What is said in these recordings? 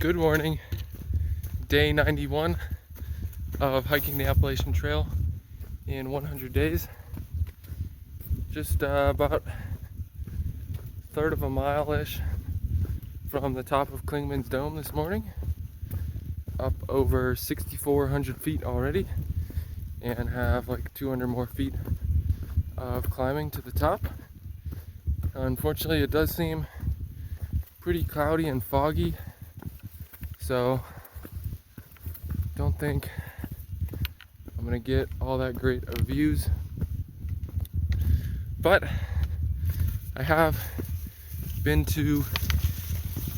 Good morning, day 91 of hiking the Appalachian Trail in 100 days. Just about a third of a mile-ish from the top of Clingmans Dome this morning, up over 6,400 feet already, and have like 200 more feet of climbing to the top. Unfortunately, it does seem pretty cloudy and foggy, so don't think I'm gonna get all that great of views, but I have been to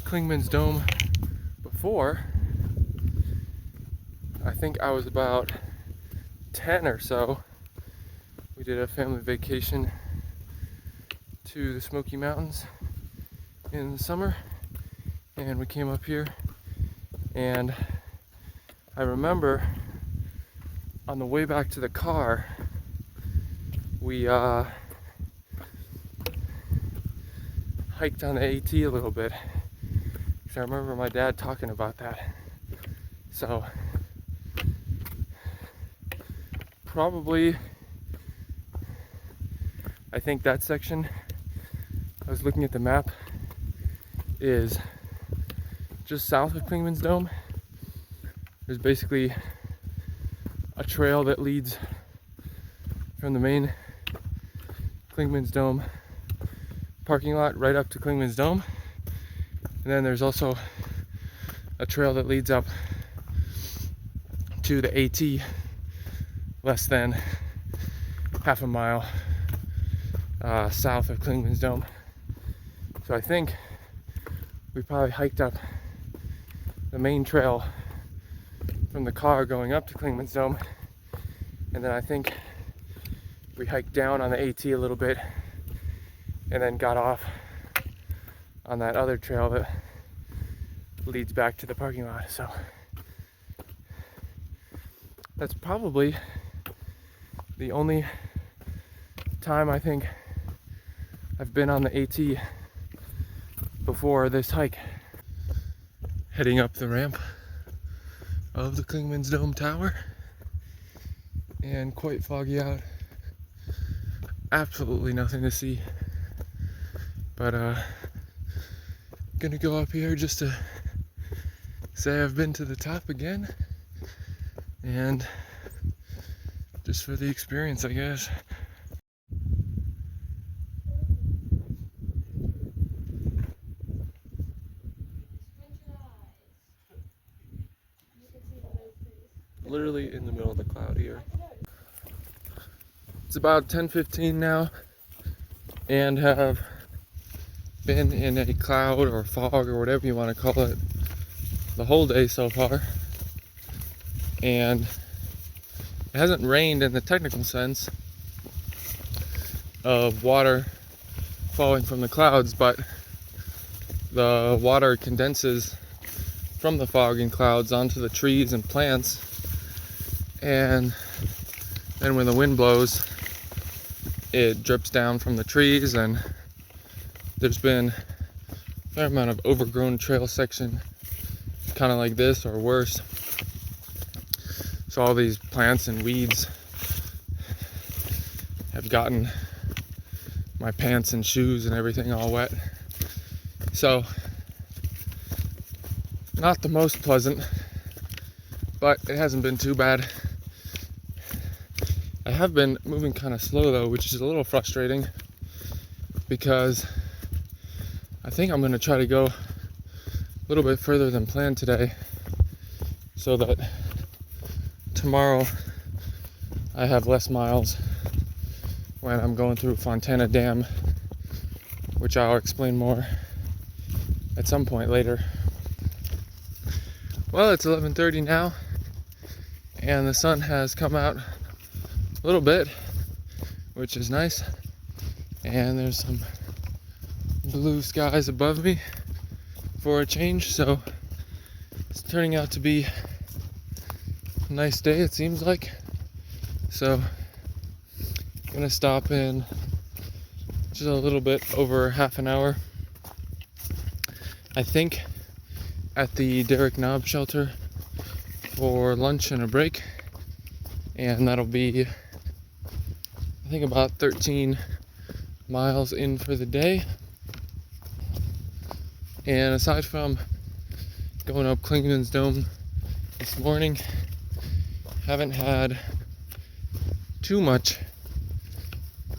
Clingmans Dome before. I think I was about 10 or so. We did a family vacation to the Smoky Mountains in the summer, and we came up here, and I remember on the way back to the car we hiked on the AT a little bit, because I remember my dad talking about that. So probably, I think that section, I was looking at the map, is just south of Clingmans Dome. There's basically a trail that leads from the main Clingmans Dome parking lot right up to Clingmans Dome. And then there's also a trail that leads up to the AT less than half a mile south of Clingmans Dome. So I think we probably hiked up the main trail from the car going up to Clingmans Dome, and then I think we hiked down on the AT a little bit and then got off on that other trail that leads back to the parking lot. So that's probably the only time I think I've been on the AT before this hike. Heading up the ramp of the Clingmans Dome Tower, and quite foggy out. Absolutely nothing to see, but gonna go up here just to say I've been to the top again, and just for the experience, I guess. Literally in the middle of the cloud here. It's about 10:15 now, and have been in a cloud or fog or whatever you want to call it the whole day so far. And it hasn't rained in the technical sense of water falling from the clouds, but the water condenses from the fog and clouds onto the trees and plants, and then when the wind blows, it drips down from the trees, and there's been a fair amount of overgrown trail section, kind of like this or worse. So all these plants and weeds have gotten my pants and shoes and everything all wet. So not the most pleasant, but it hasn't been too bad. I have been moving kind of slow though, which is a little frustrating, because I think I'm going to try to go a little bit further than planned today, so that tomorrow I have less miles when I'm going through Fontana Dam, which I'll explain more at some point later. Well, it's 11:30 now, and the sun has come out a little bit, which is nice, and there's some blue skies above me for a change, so it's turning out to be a nice day, it seems like. So I'm gonna stop in just a little bit over half an hour. I think at the Derrick Knob shelter for lunch and a break, and that'll be, I think, about 13 miles in for the day. And aside from going up Clingmans Dome this morning, haven't had too much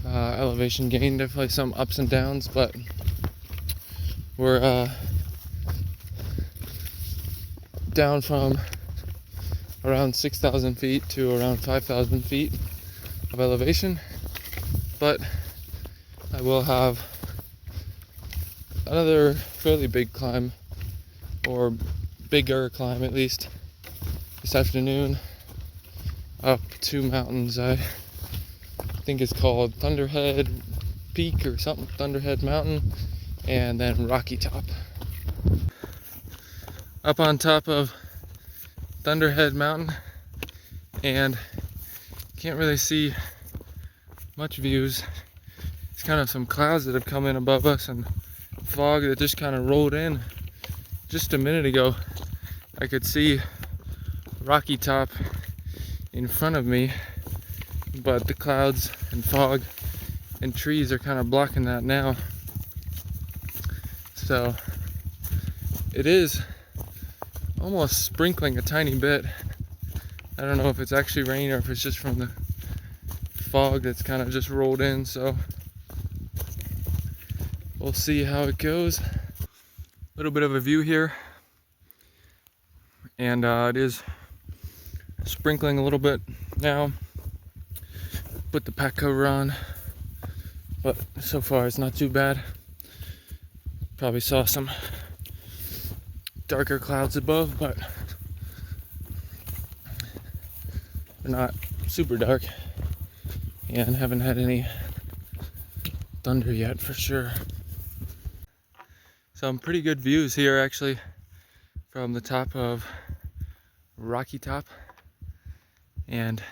elevation gain. Definitely some ups and downs, but we're down from around 6,000 feet to around 5,000 feet of elevation. But I will have another fairly big climb, or bigger climb at least, this afternoon up two mountains. I think it's called Thunderhead Peak or something, Thunderhead Mountain, and then Rocky Top. Up on top of Thunderhead Mountain, and can't really see much views. It's kind of some clouds that have come in above us and fog that just kind of rolled in. Just a minute ago I could see Rocky Top in front of me, but the clouds and fog and trees are kind of blocking that now. So it is almost sprinkling a tiny bit. I don't know if it's actually rain or if it's just from the fog that's kind of just rolled in, so we'll see how it goes. A little bit of a view here, and it is sprinkling a little bit now. Put the pack cover on, but so far it's not too bad. Probably saw some darker clouds above, but they're not super dark, and haven't had any thunder yet for sure. Some pretty good views here actually from the top of Rocky Top and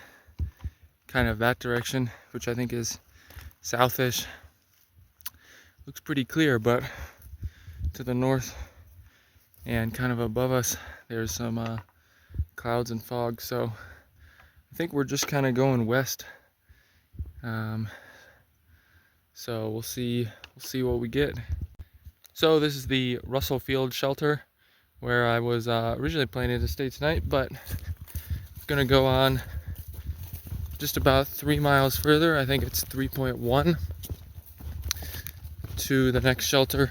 kind of that direction, which I think is southish. Looks pretty clear, but to the north and kind of above us there's some clouds and fog, so I think we're just kind of going west. So we'll see what we get. So this is the Russell Field shelter where I was originally planning to stay tonight, but I'm gonna go on just about 3 miles further. I think it's 3.1 to the next shelter,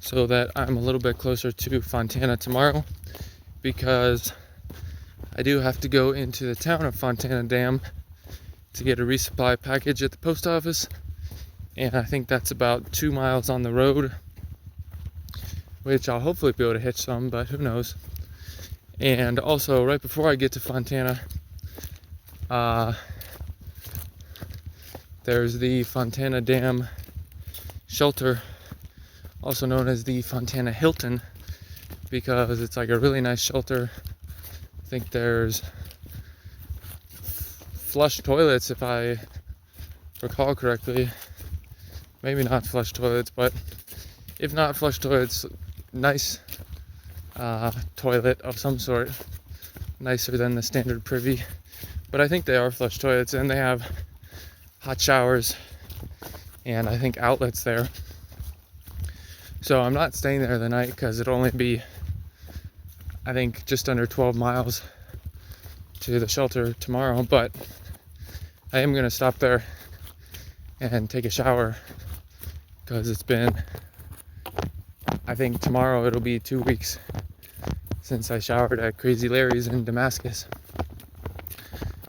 so that I'm a little bit closer to Fontana tomorrow, because I do have to go into the town of Fontana Dam to get a resupply package at the post office, and I think that's about 2 miles on the road, which I'll hopefully be able to hitch some, but who knows. And also right before I get to Fontana, there's the Fontana Dam shelter, also known as the Fontana Hilton, because it's like a really nice shelter. I think there's flush toilets, if I recall correctly. Maybe not flush toilets, but if not flush toilets, nice toilet of some sort, nicer than the standard privy. But I think they are flush toilets, and they have hot showers and I think outlets there. So I'm not staying there the night because it'll only be, I think, just under 12 miles to the shelter tomorrow, but I am going to stop there and take a shower, because it's been, I think tomorrow it'll be 2 weeks since I showered at Crazy Larry's in Damascus.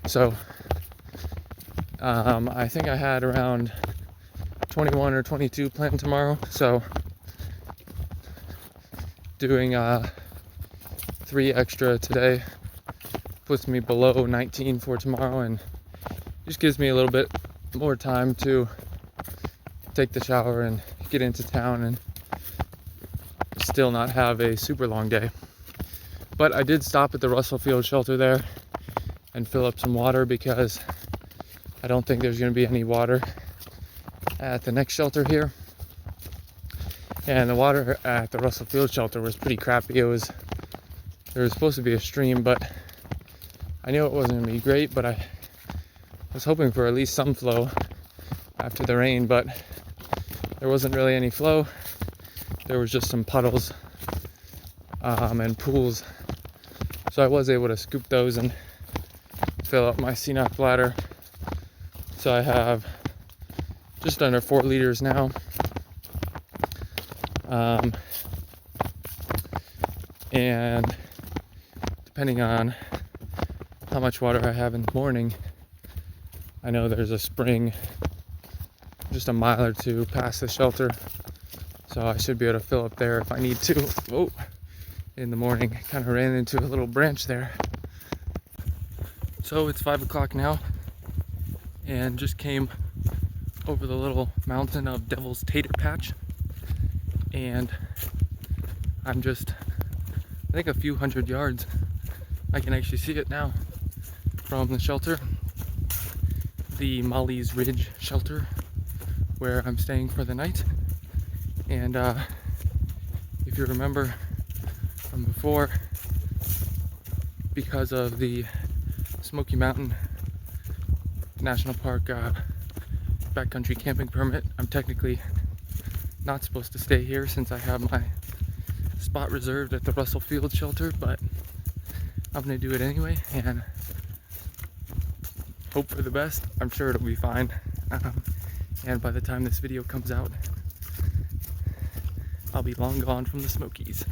So I think I had around 21 or 22 planned tomorrow, so doing 3 extra today puts me below 19 for tomorrow, and just gives me a little bit more time to take the shower and get into town and still not have a super long day. But I did stop at the Russell Field shelter there and fill up some water, because I don't think there's going to be any water at the next shelter here. And the water at the Russell Field shelter was pretty crappy. There was supposed to be a stream, but I knew it wasn't gonna be great, but I was hoping for at least some flow after the rain, but there wasn't really any flow. There was just some puddles and pools. So I was able to scoop those and fill up my CNOC bladder. So I have just under 4 liters now. And depending on how much water I have in the morning, I know there's a spring just a mile or two past the shelter, so I should be able to fill up there if I need to. Oh, in the morning, kind of ran into a little branch there. So it's 5 o'clock now, and just came over the little mountain of Devil's Tater Patch, and I'm just, I think, a few hundred yards. I can actually see it now from the shelter, the Molly's Ridge shelter, where I'm staying for the night. And if you remember from before, because of the Smoky Mountain National Park backcountry camping permit, I'm technically not supposed to stay here since I have my spot reserved at the Russell Field shelter, but I'm gonna do it anyway and hope for the best. I'm sure it'll be fine. And by the time this video comes out, I'll be long gone from the Smokies.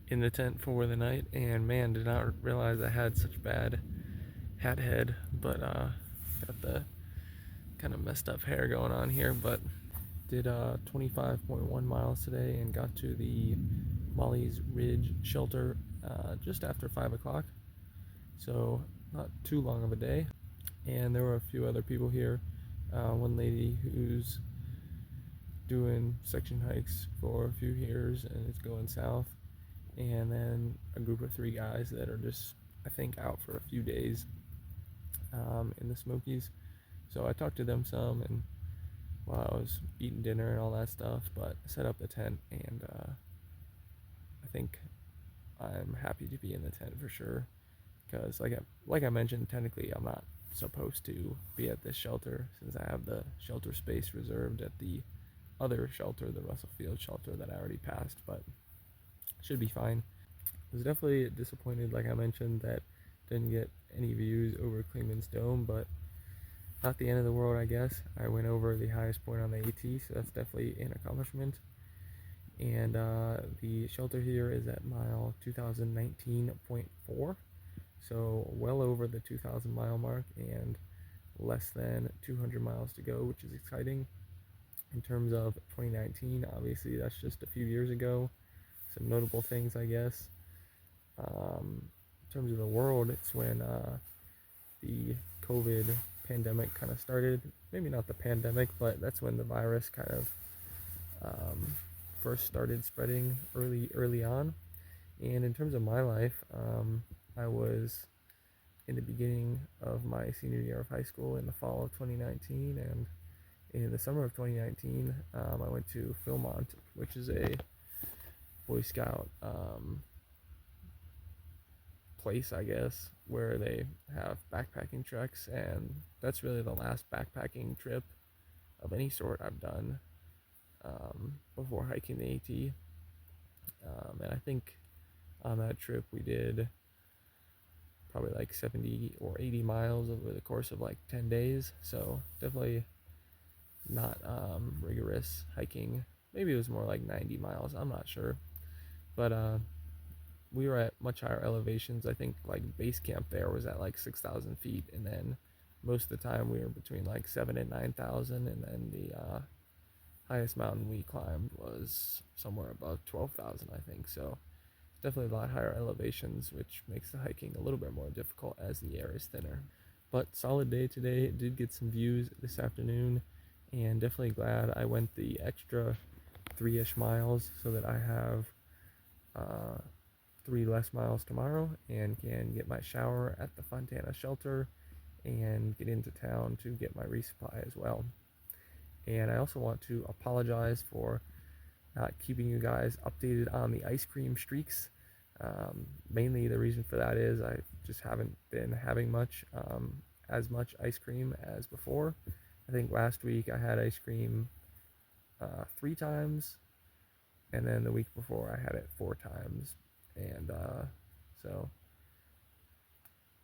In the tent for the night, and man, did not realize I had such bad hat head, but got the kind of messed up hair going on here. But did 25.1 miles today and got to the Molly's Ridge shelter just after 5 o'clock, so not too long of a day. And there were a few other people here. One lady who's doing section hikes for a few years and it's going south, and then a group of 3 guys that are just, I think, out for a few days in the Smokies. So I talked to them some, and while I was eating dinner and all that stuff, but I set up the tent, and I think I'm happy to be in the tent for sure, because like I mentioned, technically I'm not supposed to be at this shelter since I have the shelter space reserved at the other shelter, the Russell Field shelter that I already passed, but should be fine. I was definitely disappointed, like I mentioned, that didn't get any views over Clingmans Dome, but not the end of the world, I guess. I went over the highest point on the AT, so that's definitely an accomplishment. And the shelter here is at mile 2019.4, so well over the 2,000 mile mark and less than 200 miles to go, which is exciting. In terms of 2019, obviously that's just a few years ago. Some notable things, I guess. In terms of the world, it's when the COVID pandemic kind of started. Maybe not the pandemic, but that's when the virus kind of first started spreading early on. And in terms of my life, I was in the beginning of my senior year of high school in the fall of 2019, and in the summer of 2019, I went to Philmont, which is a Boy Scout place, I guess, where they have backpacking treks, and that's really the last backpacking trip of any sort I've done before hiking the AT. And I think on that trip we did probably like 70 or 80 miles over the course of like 10 days, so definitely not rigorous hiking. Maybe it was more like 90 miles, I'm not sure, but we were at much higher elevations. I think like base camp there was at like 6,000 feet, and then most of the time we were between like 7,000 and 9,000, and then the highest mountain we climbed was somewhere above 12,000, I think. So definitely a lot higher elevations, which makes the hiking a little bit more difficult as the air is thinner. But solid day today. Did get some views this afternoon, and definitely glad I went the extra 3-ish miles so that I have 3 less miles tomorrow and can get my shower at the Fontana shelter and get into town to get my resupply as well. And I also want to apologize for not keeping you guys updated on the ice cream streaks. Mainly the reason for that is I just haven't been having as much ice cream as before. I think last week I had ice cream 3 times, and then the week before I had it 4 times, and so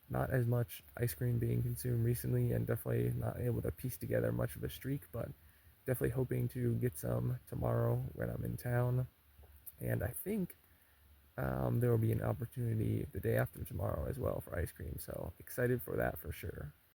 not as much ice cream being consumed recently, and definitely not able to piece together much of a streak, but definitely hoping to get some tomorrow when I'm in town. And I think there will be an opportunity the day after tomorrow as well for ice cream, so excited for that for sure.